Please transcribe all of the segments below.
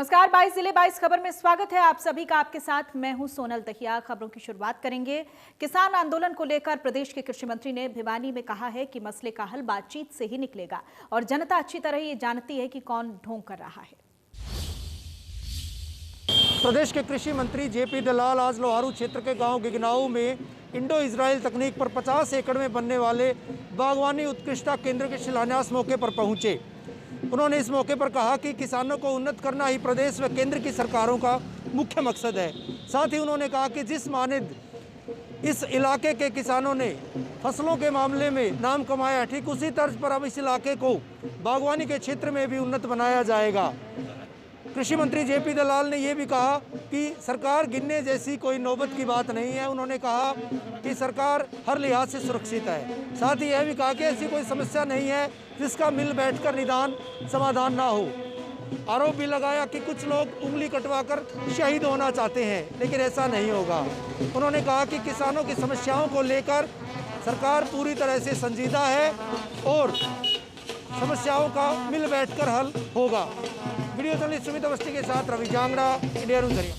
नमस्कार, 22 जिले 22 खबर में स्वागत है आप सभी का। आपके साथ मैं हूं सोनल दहिया। खबरों की शुरुआत करेंगे। किसान आंदोलन को लेकर प्रदेश के कृषि मंत्री ने भिवानी में कहा है कि मसले का हल बातचीत से ही निकलेगा और जनता अच्छी तरह ये जानती है कि कौन ढोंग कर रहा है। प्रदेश के कृषि मंत्री जेपी दलाल आज लोहारू क्षेत्र के गांव गिगनाऊ में इंडो इजराइल तकनीक पर 50 एकड़ में बनने वाले बागवानी उत्कृष्टता केंद्र के शिलान्यास मौके पर पहुंचे। उन्होंने इस मौके पर कहा कि किसानों को उन्नत करना ही प्रदेश व केंद्र की सरकारों का मुख्य मकसद है। साथ ही उन्होंने कहा कि जिस मानद इस इलाके के किसानों ने फसलों के मामले में नाम कमाया, ठीक उसी तर्ज पर अब इस इलाके को बागवानी के क्षेत्र में भी उन्नत बनाया जाएगा। कृषि मंत्री जेपी दलाल ने यह भी कहा कि सरकार गिनने जैसी कोई नौबत की बात नहीं है। उन्होंने कहा कि सरकार हर लिहाज से सुरक्षित है। साथ ही यह भी कहा कि ऐसी कोई समस्या नहीं है जिसका मिल बैठकर निदान समाधान ना हो। आरोप भी लगाया कि कुछ लोग उंगली कटवाकर शहीद होना चाहते हैं, लेकिन ऐसा नहीं होगा। उन्होंने कहा कि किसानों की समस्याओं को लेकर सरकार पूरी तरह से संजीदा है और समस्याओं का मिल बैठकर हल होगा। वीडियो जर्नलिस्ट सुमित अवस्थी के साथ रवि जांगड़ा, इंडिया न्यूज़ दरिया।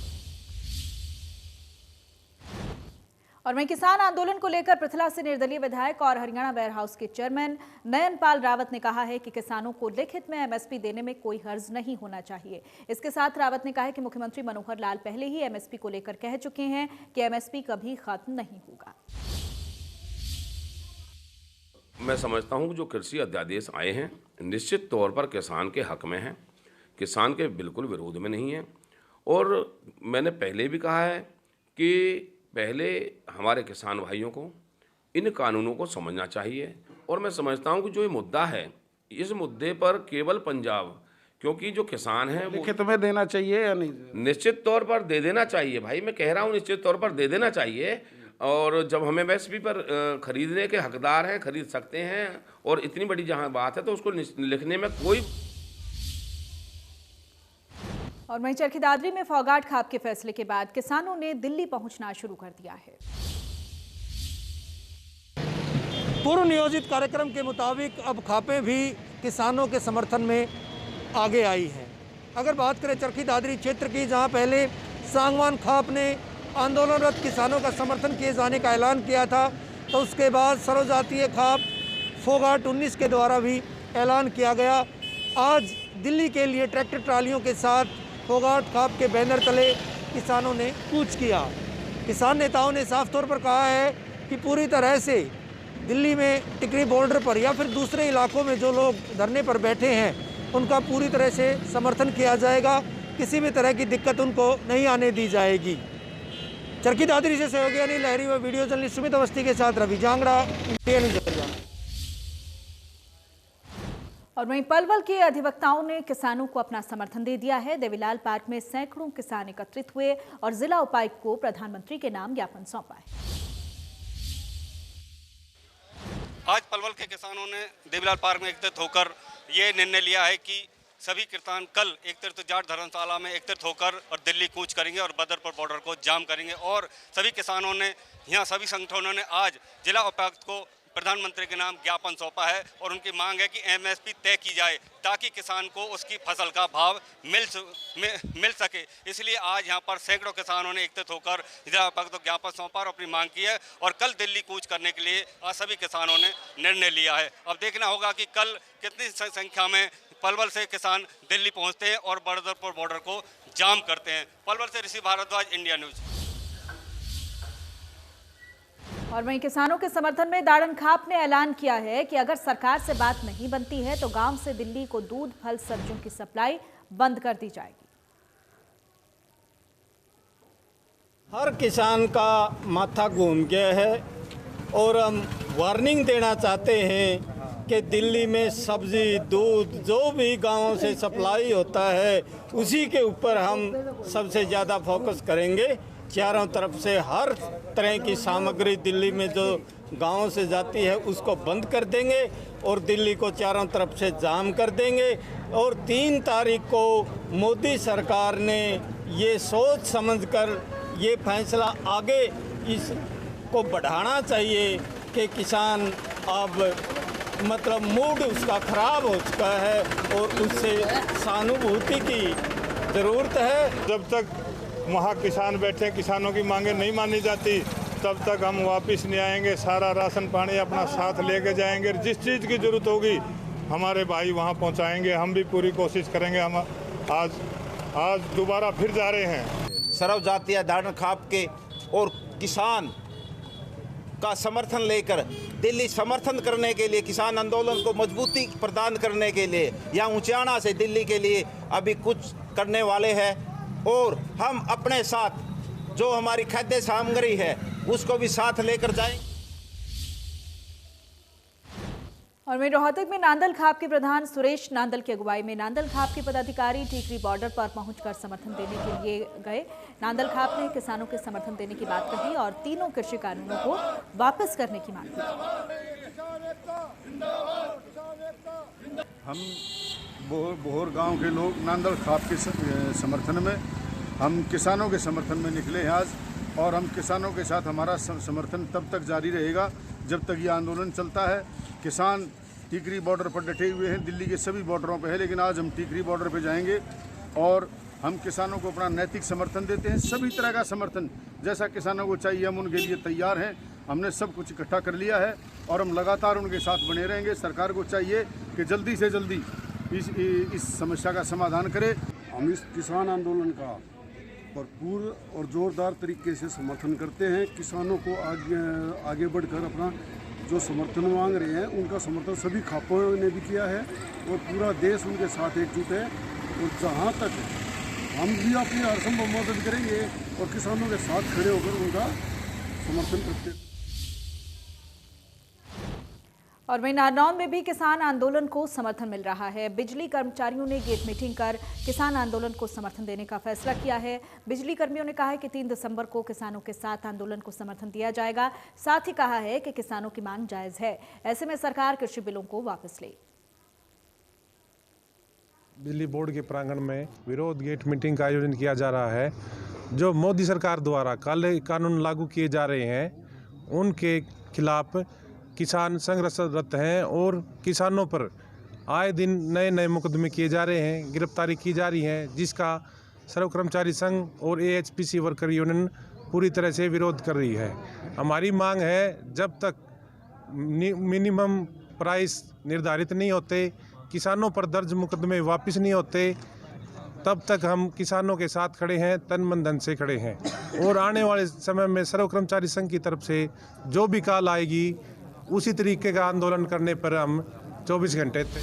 और वहीं किसान आंदोलन को लेकर पृथला से निर्दलीय विधायक और हरियाणा वेयर हाउस के चेयरमैन नयन पाल रावत ने कहा है कि किसानों को लिखित में एमएसपी देने में कोई हर्ज नहीं होना चाहिए। इसके साथ रावत ने कहा है कि मुख्यमंत्री मनोहर लाल पहले ही एमएसपी को लेकर कह चुके हैं कि एमएसपी कभी खत्म नहीं होगा। मैं समझता हूं कि जो कृषि अध्यादेश आए हैं निश्चित तौर पर किसान के हक में हैं, किसान के बिल्कुल विरोध में नहीं है। और मैंने पहले भी कहा है कि पहले हमारे किसान भाइयों को इन कानूनों को समझना चाहिए। और मैं समझता हूं कि जो ये मुद्दा है, इस मुद्दे पर केवल पंजाब, क्योंकि जो किसान हैं वो लिखित में देना चाहिए या नहीं? निश्चित तौर पर दे देना चाहिए भाई, मैं कह रहा हूं निश्चित तौर पर दे देना चाहिए। और जब हमें एमएसपी पर खरीदने के हकदार हैं, खरीद सकते हैं, और इतनी बड़ी जहां बात है तो उसको लिखने में कोई। और वहीं चरखी दादरी में फौगाट खाप के फैसले के बाद किसानों ने दिल्ली पहुंचना शुरू कर दिया है। पूर्व नियोजित कार्यक्रम के मुताबिक अब खापें भी किसानों के समर्थन में आगे आई हैं। अगर बात करें चरखी दादरी क्षेत्र की, जहां पहले सांगवान खाप ने आंदोलनरत किसानों का समर्थन किए जाने का ऐलान किया था, तो उसके बाद सर्वजातीय खाप फोगाट 19 के द्वारा भी ऐलान किया गया। आज दिल्ली के लिए ट्रैक्टर ट्रालियों के साथ फोगाट खाप के बैनर तले किसानों ने कूच किया। किसान नेताओं ने साफ तौर पर कहा है कि पूरी तरह से दिल्ली में टिकरी बॉर्डर पर या फिर दूसरे इलाकों में जो लोग धरने पर बैठे हैं उनका पूरी तरह से समर्थन किया जाएगा। किसी भी तरह की दिक्कत उनको नहीं आने दी जाएगी। चरखी दादरी से सहयोगी अनिल लहरी व वीडियो जर्नलिस्ट सुमित अवस्थी के साथ रवि जांगड़ा, इंडिया न्यूज़ दरिया। और वहीं पलवल के अधिवक्ताओं ने किसानों को अपना समर्थन दे दिया है। देवीलाल पार्क में सैकड़ों किसान एकत्रित हुए और जिला उपायुक्त को प्रधानमंत्री के नाम ज्ञापन सौंपा है। आज पलवल के किसानों ने देवीलाल पार्क में एकत्रित होकर ये निर्णय लिया है कि सभी किसान कल एकत्रित जाट धर्मशाला में एकत्रित होकर और दिल्ली कूच करेंगे और बदरपुर बॉर्डर को जाम करेंगे। और सभी किसानों ने, यहाँ सभी संगठनों ने आज जिला उपायुक्त को प्रधानमंत्री के नाम ज्ञापन सौंपा है और उनकी मांग है कि एमएसपी तय की जाए ताकि किसान को उसकी फसल का भाव मिल सके। इसलिए आज यहाँ पर सैकड़ों किसानों ने एकत्रित होकर जिला उपायुक्त को ज्ञापन सौंपा और अपनी मांग की है और कल दिल्ली कूच करने के लिए आज सभी किसानों ने निर्णय लिया है। अब देखना होगा कि कल कितनी संख्या में पलवल से किसान दिल्ली पहुँचते हैं और बदरपुर बॉर्डर को जाम करते हैं। पलवल से ऋषि भारद्वाज, इंडिया न्यूज़। और वहीं किसानों के समर्थन में दाड़न खाप ने ऐलान किया है कि अगर सरकार से बात नहीं बनती है तो गांव से दिल्ली को दूध, फल, सब्जियों की सप्लाई बंद कर दी जाएगी। हर किसान का माथा घूम गया है और हम वार्निंग देना चाहते हैं कि दिल्ली में सब्जी, दूध जो भी गांवों से सप्लाई होता है उसी के ऊपर हम सबसे ज़्यादा फोकस करेंगे। चारों तरफ से हर तरह की सामग्री दिल्ली में जो गांवों से जाती है उसको बंद कर देंगे और दिल्ली को चारों तरफ से जाम कर देंगे। और 3 तारीख को मोदी सरकार ने ये सोच समझकर ये फैसला आगे इसको बढ़ाना चाहिए कि किसान अब मतलब मूड उसका ख़राब हो चुका है और उससे सहानुभूति की ज़रूरत है। जब तक वहाँ किसान बैठे, किसानों की मांगें नहीं मानी जाती, तब तक हम वापस नहीं आएंगे। सारा राशन पानी अपना साथ लेके जाएंगे। जिस चीज़ की ज़रूरत होगी हमारे भाई वहाँ पहुँचाएंगे। हम भी पूरी कोशिश करेंगे। हम आज दोबारा फिर जा रहे हैं। सर्व जातीय धारण खाप के और किसान का समर्थन लेकर दिल्ली समर्थन करने के लिए, किसान आंदोलन को मजबूती प्रदान करने के लिए या ऊंचाना से दिल्ली के लिए अभी कुछ करने वाले हैं। और हम अपने साथ जो हमारी खाद्य सामग्री है उसको भी साथ लेकर जाएंगे। और वहीं रोहतक में नांदल खाप के प्रधान सुरेश नांदल की अगुवाई में नांदल खाप के पदाधिकारी टीकरी बॉर्डर पर पहुंचकर समर्थन देने के लिए गए। नांदल खाप ने किसानों के समर्थन देने की बात कही और तीनों कृषि कानूनों को वापस करने की मांग की। हम बोहर गांव के लोग नांदल खाप के समर्थन में, हम किसानों के समर्थन में निकले हैं आज। और हम किसानों के साथ हमारा समर्थन तब तक जारी रहेगा जब तक ये आंदोलन चलता है। किसान टीकरी बॉर्डर पर डटे हुए हैं, दिल्ली के सभी बॉर्डरों पर है, लेकिन आज हम टीकरी बॉर्डर पर जाएंगे और हम किसानों को अपना नैतिक समर्थन देते हैं। सभी तरह का समर्थन जैसा किसानों को चाहिए हम उनके लिए तैयार हैं। हमने सब कुछ इकट्ठा कर लिया है और हम लगातार उनके साथ बने रहेंगे। सरकार को चाहिए कि जल्दी से जल्दी इस समस्या का समाधान करे। हम इस किसान आंदोलन का भरपूर और ज़ोरदार तरीके से समर्थन करते हैं। किसानों को आगे बढ़कर अपना जो समर्थन मांग रहे हैं उनका समर्थन सभी खापों ने भी किया है और पूरा देश उनके साथ एकजुट है। और जहां तक हम भी अपनी हर संभव मदद करेंगे और किसानों के साथ खड़े होकर उनका समर्थन करते हैं। और वहीं नारनौल में भी किसान आंदोलन को समर्थन मिल रहा है। बिजली कर्मचारियों ने गेट मीटिंग कर किसान आंदोलन को समर्थन देने का फैसला किया है। बिजली कर्मियों ने कहा है कि 3 दिसंबर को किसानों के साथ आंदोलन को समर्थन दिया जाएगा। साथ ही कहा है कि किसानों की मांग जायज है, ऐसे में सरकार कृषि बिलों को वापस ले। बिजली बोर्ड के प्रांगण में विरोध गेट मीटिंग का आयोजन किया जा रहा है। जो मोदी सरकार द्वारा काले कानून लागू किए जा रहे हैं उनके खिलाफ किसान संघर्षरत हैं और किसानों पर आए दिन नए नए मुकदमे किए जा रहे हैं, गिरफ्तारी की जा रही है, जिसका सर्व कर्मचारी संघ और AHPC वर्कर यूनियन पूरी तरह से विरोध कर रही है। हमारी मांग है जब तक मिनिमम प्राइस निर्धारित नहीं होते, किसानों पर दर्ज मुकदमे वापस नहीं होते, तब तक हम किसानों के साथ खड़े हैं, तन मन धन से खड़े हैं। और आने वाले समय में सर्व कर्मचारी संघ की तरफ से जो भी कॉल आएगी उसी तरीके का आंदोलन करने पर हम 24 घंटे थे।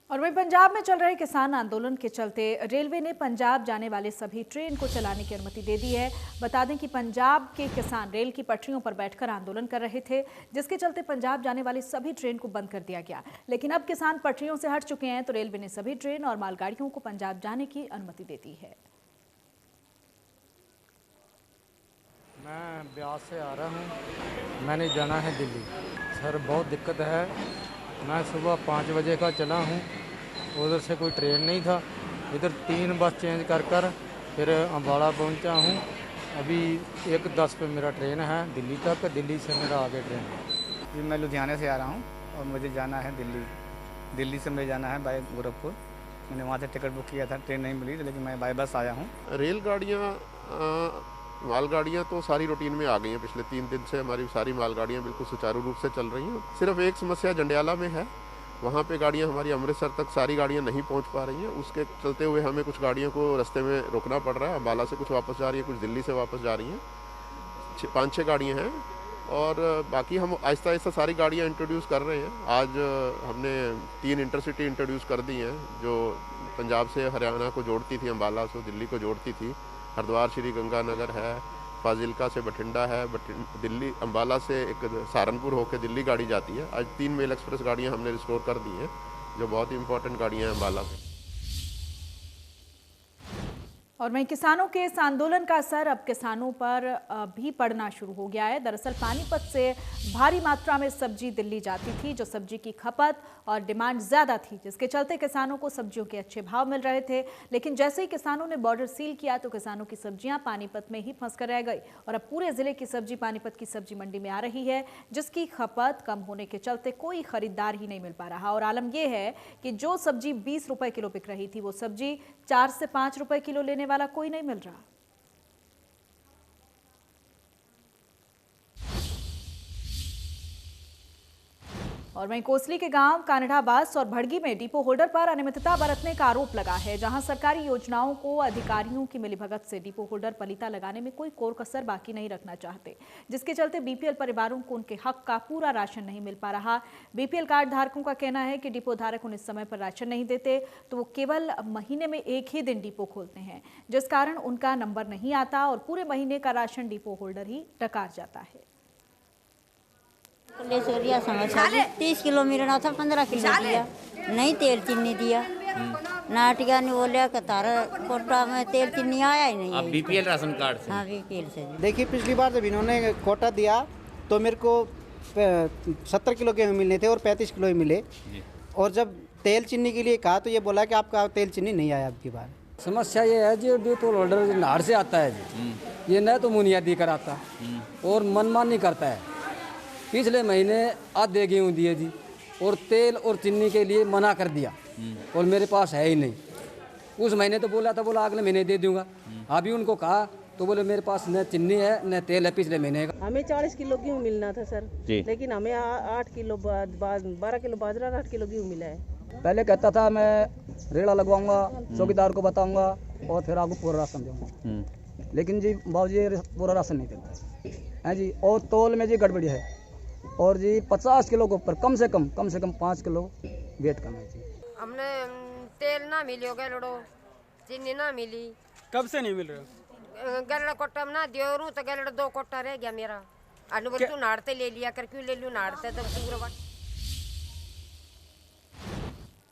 और वहीं पंजाब में चल रहे किसान आंदोलन के चलते रेलवे ने पंजाब जाने वाले सभी ट्रेन को चलाने की अनुमति दे दी है। बता दें कि पंजाब के किसान रेल की पटरियों पर बैठकर आंदोलन कर रहे थे, जिसके चलते पंजाब जाने वाली सभी ट्रेन को बंद कर दिया गया। लेकिन अब किसान पटरियों से हट चुके हैं तो रेलवे ने सभी ट्रेन और मालगाड़ियों को पंजाब जाने की अनुमति दे दी है। मैं ब्यास से आ रहा हूँ, मैंने जाना है दिल्ली। सर बहुत दिक्कत है, मैं सुबह 5 बजे का चला हूँ, उधर से कोई ट्रेन नहीं था, इधर 3 बस चेंज कर फिर अम्बाला पहुँचा हूँ। अभी 1:10 पे मेरा ट्रेन है दिल्ली तक, दिल्ली से मेरा आगे ट्रेन है। जी मैं लुधियाने से आ रहा हूँ और मुझे जाना है दिल्ली। दिल्ली से मुझे जाना है बाय गोरखपुर। मैंने वहाँ से टिकट बुक किया था, ट्रेन नहीं मिली लेकिन मैं बाय बस आया हूँ। रेलगाड़ियाँ मालगाड़ियाँ तो सारी रूटीन में आ गई हैं। पिछले 3 दिन से हमारी सारी मालगाड़ियाँ बिल्कुल सुचारू रूप से चल रही हैं। सिर्फ एक समस्या जंडियाला में है, वहाँ पे गाड़ियाँ हमारी अमृतसर तक सारी गाड़ियाँ नहीं पहुँच पा रही हैं। उसके चलते हुए हमें कुछ गाड़ियों को रास्ते में रुकना पड़ रहा है। अम्बाला से कुछ वापस जा रही है, कुछ दिल्ली से वापस जा रही हैं। 5-6 गाड़ियाँ हैं और बाकी हम आहिस्ता आहिस्ता सारी गाड़ियाँ इंट्रोड्यूस कर रहे हैं। आज हमने 3 इंटरसिटी इंट्रोड्यूस कर दी हैं जो पंजाब से हरियाणा को जोड़ती थी, अम्बाला से दिल्ली को जोड़ती थी। हरिद्वार श्री गंगानगर है, फाजिलका से बठिंडा है, दिल्ली अम्बाला से एक सहारनपुर होकर दिल्ली गाड़ी जाती है। आज 3 मेल एक्सप्रेस गाड़ियां हमने रिस्टोर कर दी हैं, जो बहुत ही इंपॉर्टेंट गाड़ियां हैं अम्बाला में। और वहीं किसानों के इस आंदोलन का असर अब किसानों पर भी पड़ना शुरू हो गया है। दरअसल पानीपत से भारी मात्रा में सब्जी दिल्ली जाती थी, जो सब्जी की खपत और डिमांड ज्यादा थी, जिसके चलते किसानों को सब्जियों के अच्छे भाव मिल रहे थे। लेकिन जैसे ही किसानों ने बॉर्डर सील किया तो किसानों की सब्जियां पानीपत में ही फंस कर रह गई और अब पूरे जिले की सब्जी पानीपत की सब्जी मंडी में आ रही है, जिसकी खपत कम होने के चलते कोई खरीदार ही नहीं मिल पा रहा। और आलम यह है कि जो सब्जी 20 रुपए किलो बिक रही थी, वो सब्जी 4 से 5 रुपए किलो लेने वाला कोई नहीं मिल रहा। और वहीं कोसली के गांव कानडाबास और भड़गी में डिपो होल्डर पर अनियमितता बरतने का आरोप लगा है, जहां सरकारी योजनाओं को अधिकारियों की मिलीभगत से डिपो होल्डर पलीता लगाने में कोई कोर कसर बाकी नहीं रखना चाहते, जिसके चलते बीपीएल परिवारों को उनके हक का पूरा राशन नहीं मिल पा रहा। बीपीएल कार्ड धारकों का कहना है कि डिपो धारक उन्हें समय पर राशन नहीं देते तो वो केवल महीने में एक ही दिन डिपो खोलते हैं, जिस कारण उनका नंबर नहीं आता और पूरे महीने का राशन डिपो होल्डर ही डकार जाता है। 30 किलो मिलना था, 15 किलो दिया, नहीं तेल चीनी दिया, नाटिया ने बोलिया कि तारा कोटा में तेल चीनी आया ही नहीं। आप बीपीएल राशन कार्ड से? हाँ, बीपीएल से। देखिए, पिछली बार जब इन्होंने कोटा दिया तो मेरे को 70 किलो के मिलने थे और 35 किलो ही मिले, और जब तेल चीनी के लिए कहा तो ये बोला कि आपका तेल चीनी नहीं आया अब की बार। समस्या ये है जी, डिपो होल्डर नार से आता है जी, ये न तो मुनियादी कराता और मनमानी करता है। पिछले महीने आधे गेहूँ दिए जी और तेल और चीनी के लिए मना कर दिया और मेरे पास है ही नहीं। उस महीने तो बोला अगले महीने दे दूंगा, अभी उनको कहा तो बोले मेरे पास न चीनी है न तेल है पिछले महीने का। हमें 40 किलो गेहूँ मिलना था सर, लेकिन हमें 8 किलो 12 किलो बाजरा 8 किलो गेहूँ मिला है। पहले कहता था मैं रेड़ा लगवाऊंगा, चौकीदार को बताऊंगा और फिर आपको पूरा राशन दूंगा, लेकिन जी बाबूजी पूरा राशन नहीं देता है जी। और तोल में जी गड़बड़ी है और जी 50 किलो के ऊपर कम से कम 5 किलो वेट कम है जी। हमने तेल ना मिलियो गलड़ो, चीनी ना मिली। कब से नहीं मिल रहा? गलड़ा कोटा में ना दियो तो गलड़ा 2 कोटा रह गया मेरा। अनु बोल तू नाड़ते ले लिया कर, क्यों ले लूं नाड़ते तो पूरा।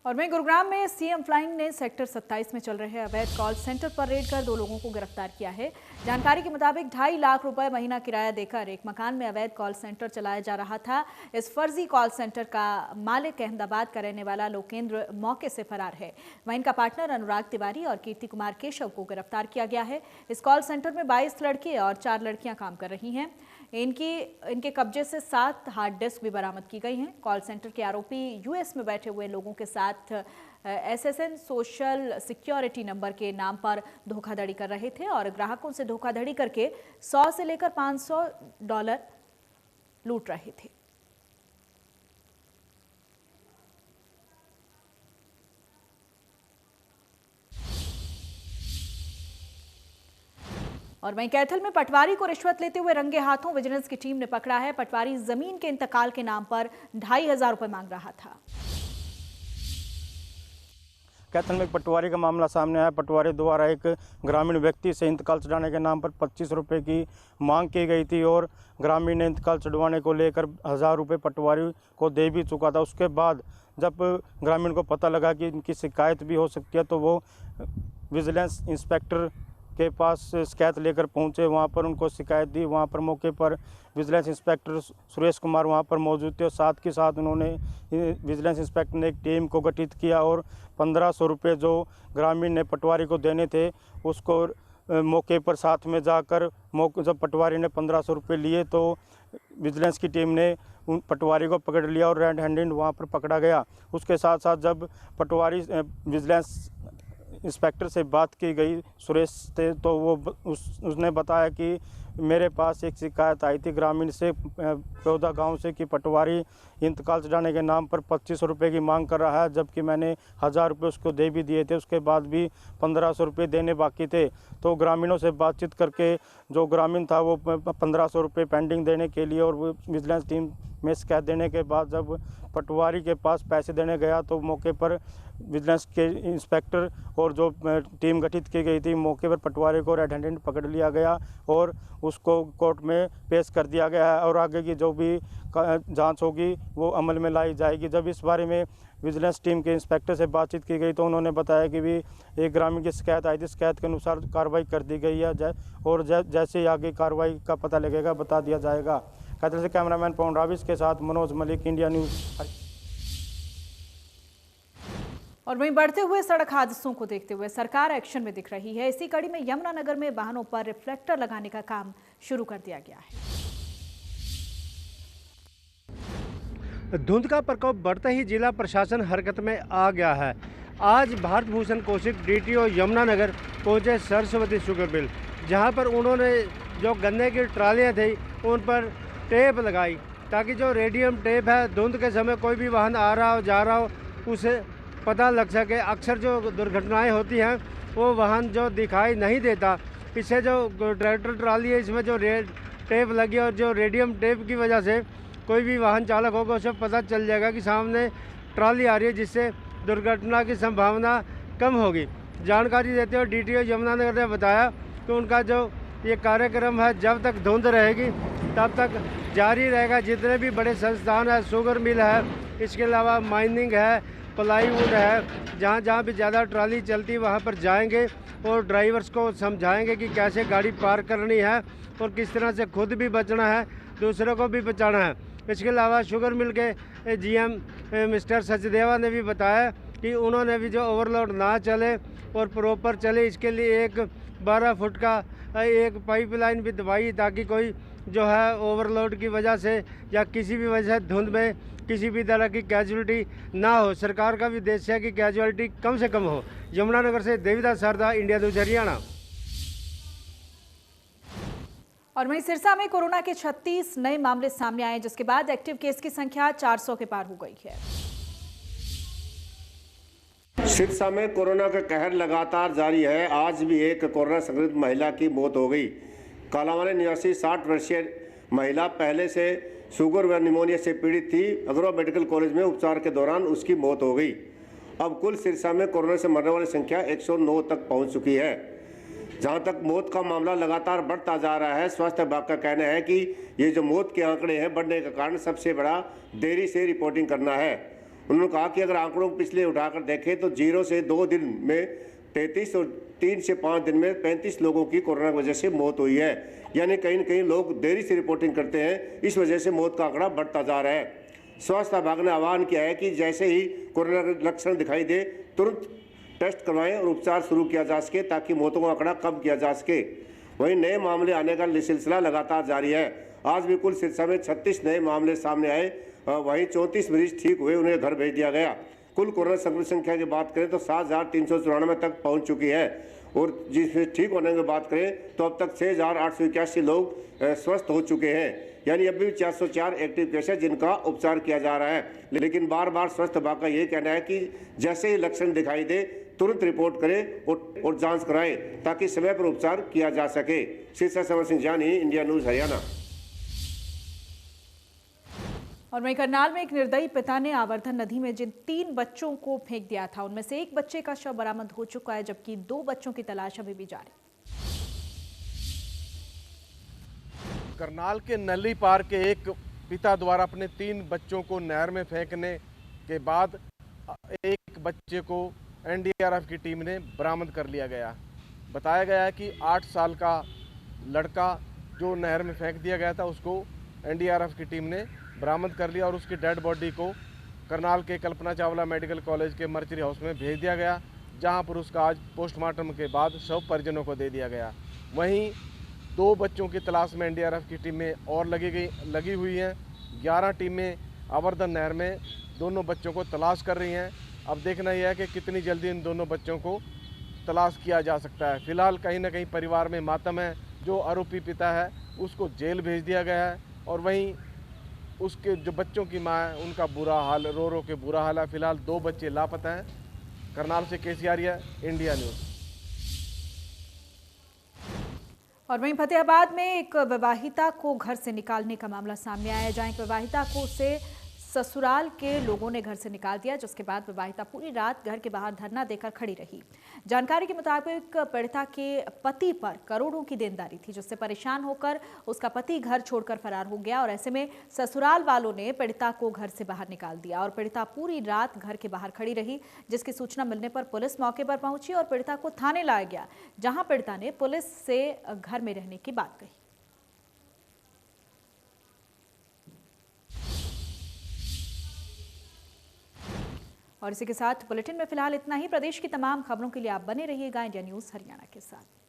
और वहीं गुरुग्राम में सीएम फ्लाइंग ने सेक्टर 27 में चल रहे अवैध कॉल सेंटर पर रेड कर 2 लोगों को गिरफ्तार किया है। जानकारी के मुताबिक 2.5 लाख रुपए महीना किराया देकर एक मकान में अवैध कॉल सेंटर चलाया जा रहा था। इस फर्जी कॉल सेंटर का मालिक अहमदाबाद का रहने वाला लोकेंद्र मौके से फरार है। वहीं इनका पार्टनर अनुराग तिवारी और कीर्ति कुमार केशव को गिरफ्तार किया गया है। इस कॉल सेंटर में 22 लड़के और 4 लड़कियां काम कर रही हैं। इनके कब्जे से 7 हार्ड डिस्क भी बरामद की गई हैं। कॉल सेंटर के आरोपी यूएस में बैठे हुए लोगों के साथ एसएसएन सोशल सिक्योरिटी नंबर के नाम पर धोखाधड़ी कर रहे थे और ग्राहकों से धोखाधड़ी करके 100 से लेकर $500 लूट रहे थे। और वहीं कैथल में पटवारी को रिश्वत लेते हुए रंगे हाथों विजिलेंस की टीम ने पकड़ा है। पटवारी जमीन के इंतकाल के नाम पर 2,500 रुपए मांग रहा था। कैथल में एक पटवारी का मामला सामने आया। पटवारी द्वारा एक ग्रामीण व्यक्ति से इंतकाल चढ़ाने के नाम पर 25 रुपये की मांग की गई थी और ग्रामीण ने इंतकाल चढ़वाने को लेकर 1,000 रुपये पटवारी को दे भी चुका था। उसके बाद जब ग्रामीण को पता लगा कि इनकी शिकायत भी हो सकती है तो वो विजिलेंस इंस्पेक्टर के पास शिकायत लेकर पहुंचे। वहां पर उनको शिकायत दी। वहां पर मौके पर विजिलेंस इंस्पेक्टर सुरेश कुमार वहां पर मौजूद थे और साथ के साथ उन्होंने विजिलेंस इंस्पेक्टर ने एक टीम को गठित किया और 1,500 रुपये जो ग्रामीण ने पटवारी को देने थे उसको मौके पर साथ में जाकर जब पटवारी ने 1,500 रुपये लिए तो विजिलेंस की टीम ने उन पटवारी को पकड़ लिया और रेड हैंडेड वहाँ पर पकड़ा गया। उसके साथ साथ जब पटवारी विजिलेंस इंस्पेक्टर से बात की गई सुरेश से तो वो उसने बताया कि मेरे पास एक शिकायत आई थी ग्रामीण से पौधा गांव से कि पटवारी इंतकाल चढ़ाने के नाम पर 25 रुपये की मांग कर रहा है, जबकि मैंने 1,000 रुपये उसको दे भी दिए थे। उसके बाद भी 1,500 रुपये देने बाकी थे। तो ग्रामीणों से बातचीत करके जो ग्रामीण था वो 1,500 रुपये पेंडिंग देने के लिए और वो विजिलेंस टीम में शिकायत देने के बाद जब पटवारी के पास पैसे देने गया तो मौके पर विजिलेंस के इंस्पेक्टर और जो टीम गठित की गई थी, मौके पर पटवारी को रेड हैंडेड पकड़ लिया गया और उसको कोर्ट में पेश कर दिया गया है और आगे की जो भी जांच होगी वो अमल में लाई जाएगी। जब इस बारे में विजिलेंस टीम के इंस्पेक्टर से बातचीत की गई तो उन्होंने बताया कि भी एक ग्रामीण की शिकायत आई थी, शिकायत के अनुसार कार्रवाई कर दी गई है और जैसे ही आगे कार्रवाई का पता लगेगा बता दिया जाएगा। कैथल से कैमरामैन पवन राविस के साथ मनोज मलिक, इंडिया न्यूज़। और वहीं बढ़ते हुए सड़क हादसों को देखते हुए सरकार एक्शन में दिख रही है। इसी कड़ी में यमुनानगर में वाहनों पर रिफ्लेक्टर लगाने का काम शुरू कर दिया गया है। धुंध का प्रकोप बढ़ते ही जिला प्रशासन हरकत में आ गया है। आज भारत भूषण कौशिक डीटीओ यमुनानगर पहुंचे सरस्वती शुगर मिल, जहां पर उन्होंने जो गन्ने की ट्रालियां थी उन पर टेप लगाई ताकि जो रेडियम टेप है धुंध के समय कोई भी वाहन आ रहा हो जा रहा हो उसे पता लग सके। अक्सर जो दुर्घटनाएं होती हैं वो वाहन जो दिखाई नहीं देता, इससे जो ट्रैक्टर ट्राली है इसमें जो रेड टेप लगी और जो रेडियम टेप की वजह से कोई भी वाहन चालक होगा उसे पता चल जाएगा कि सामने ट्राली आ रही है, जिससे दुर्घटना की संभावना कम होगी। जानकारी देते हुए डीटीओ यमुनानगर ने बताया कि उनका जो ये कार्यक्रम है जब तक धुंध रहेगी तब तक जारी रहेगा। जितने भी बड़े संस्थान है, शुगर मिल है, इसके अलावा माइनिंग है, प्लाईवुड है, जहाँ जहाँ भी ज़्यादा ट्राली चलती है वहाँ पर जाएंगे और ड्राइवर्स को समझाएंगे कि कैसे गाड़ी पार करनी है और किस तरह से खुद भी बचना है, दूसरों को भी बचाना है। इसके अलावा शुगर मिल के जीएम मिस्टर सचदेवा ने भी बताया कि उन्होंने भी जो ओवरलोड ना चले और प्रॉपर चले, इसके लिए एक 12 फुट का एक पाइपलाइन भी दबाई ताकि कोई जो है ओवरलोड की वजह से या किसी भी वजह से धुंध में किसी भी तरह की कैजुअलिटी ना हो। सरकार का भी उद्देश्य है कि कैजुअलिटी कम से कम हो। यमुनानगर से देवीदास सरदा, इंडिया न्यूज़ हरियाणा। और वहीं सिरसा में कोरोना के 36 नए मामले सामने आए, जिसके बाद एक्टिव केस की संख्या 400 के पार हो गई है। सिरसा में कोरोना का कहर लगातार जारी है। आज भी एक कोरोना संक्रमित महिला की मौत हो गई। कालावानी निवासी 60 वर्षीय महिला पहले से शुगर व निमोनिया से पीड़ित थी। अग्रवा मेडिकल कॉलेज में उपचार के दौरान उसकी मौत हो गई। अब कुल सिरसा में कोरोना से मरने वाली संख्या 109 तक पहुंच चुकी है। जहां तक मौत का मामला लगातार बढ़ता जा रहा है, स्वास्थ्य विभाग का कहना है कि ये जो मौत के आंकड़े हैं बढ़ने का कारण सबसे बड़ा देरी से रिपोर्टिंग करना है। उन्होंने कहा कि अगर आंकड़ों को पिछले उठाकर देखें तो 0 से 2 दिन में 33 और 3 से 5 दिन में 35 लोगों की कोरोना की वजह से मौत हुई है। यानी कहीं न कहीं लोग देरी से रिपोर्टिंग करते हैं, इस वजह से मौत का आंकड़ा बढ़ता जा रहा है। स्वास्थ्य विभाग ने आह्वान किया है कि जैसे ही कोरोना के लक्षण दिखाई दे तुरंत टेस्ट करवाएं और उपचार शुरू किया जा सके ताकि मौतों का आंकड़ा कम किया जा सके। वहीं नए मामले आने का सिलसिला लगातार जारी है। आज भी कुल सिरसा में 36 नए मामले सामने आए। वहीं 34 मरीज ठीक हुए, उन्हें घर भेज दिया गया। कुल कोरोना संक्रमित संख्या की बात करें तो 7,394 तक पहुंच चुकी है और जिसमें ठीक होने की बात करें तो अब तक 6,881 लोग स्वस्थ हो चुके हैं। यानी अभी भी 404 एक्टिव केस है जिनका उपचार किया जा रहा है। लेकिन बार बार स्वास्थ्य विभाग का ये कहना है कि जैसे ही लक्षण दिखाई दे तुरंत रिपोर्ट करें और जांच कराएं ताकि समय पर उपचार किया जा सके। सिरसा से अमर सिंह जानी, इंडिया न्यूज़ हरियाणा। और वहीं करनाल में एक निर्दयी पिता ने आवर्धन नदी में जिन 3 बच्चों को फेंक दिया था उनमें से एक बच्चे का शव बरामद हो चुका है, जबकि 2 बच्चों की तलाश अभी भी जारी। करनाल के नली पार के एक पिता द्वारा अपने 3 बच्चों को नहर में फेंकने के बाद एक बच्चे को एनडीआरएफ की टीम ने बरामद कर लिया गया। बताया गया है कि 8 साल का लड़का जो नहर में फेंक दिया गया था उसको एनडीआरएफ की टीम ने बरामद कर लिया और उसकी डेड बॉडी को करनाल के कल्पना चावला मेडिकल कॉलेज के मर्चरी हाउस में भेज दिया गया, जहां पर उसका आज पोस्टमार्टम के बाद शव परिजनों को दे दिया गया। वहीं 2 बच्चों की तलाश में एनडीआरएफ की टीमें और लगी हुई हैं। 11 टीमें आवर्धन नहर में दोनों बच्चों को तलाश कर रही हैं। अब देखना यह है कि कितनी जल्दी इन दोनों बच्चों को तलाश किया जा सकता है। फिलहाल कहीं ना कहीं परिवार में मातम है। जो आरोपी पिता है उसको जेल भेज दिया गया है और वहीं उसके जो बच्चों की माँ है उनका बुरा हाल, रो के बुरा हाल है। फिलहाल 2 बच्चे लापता हैं। करनाल से केसी आर्या, इंडिया न्यूज़। और वहीं फतेहाबाद में एक विवाहिता को घर से निकालने का मामला सामने आया, जहां एक विवाहिता को उसे ससुराल के लोगों ने घर से निकाल दिया, जिसके बाद विवाहिता पूरी रात घर के बाहर धरना देकर खड़ी रही। जानकारी के मुताबिक पीड़िता के पति पर करोड़ों की देनदारी थी, जिससे परेशान होकर उसका पति घर छोड़कर फरार हो गया और ऐसे में ससुराल वालों ने पीड़िता को घर से बाहर निकाल दिया और पीड़िता पूरी रात घर के बाहर खड़ी रही, जिसकी सूचना मिलने पर पुलिस मौके पर पहुंची और पीड़िता को थाने लाया गया, जहां पीड़िता ने पुलिस से घर में रहने की बात कही। और इसी के साथ बुलेटिन में फिलहाल इतना ही। प्रदेश की तमाम खबरों के लिए आप बने रहिएगा इंडिया न्यूज़ हरियाणा के साथ।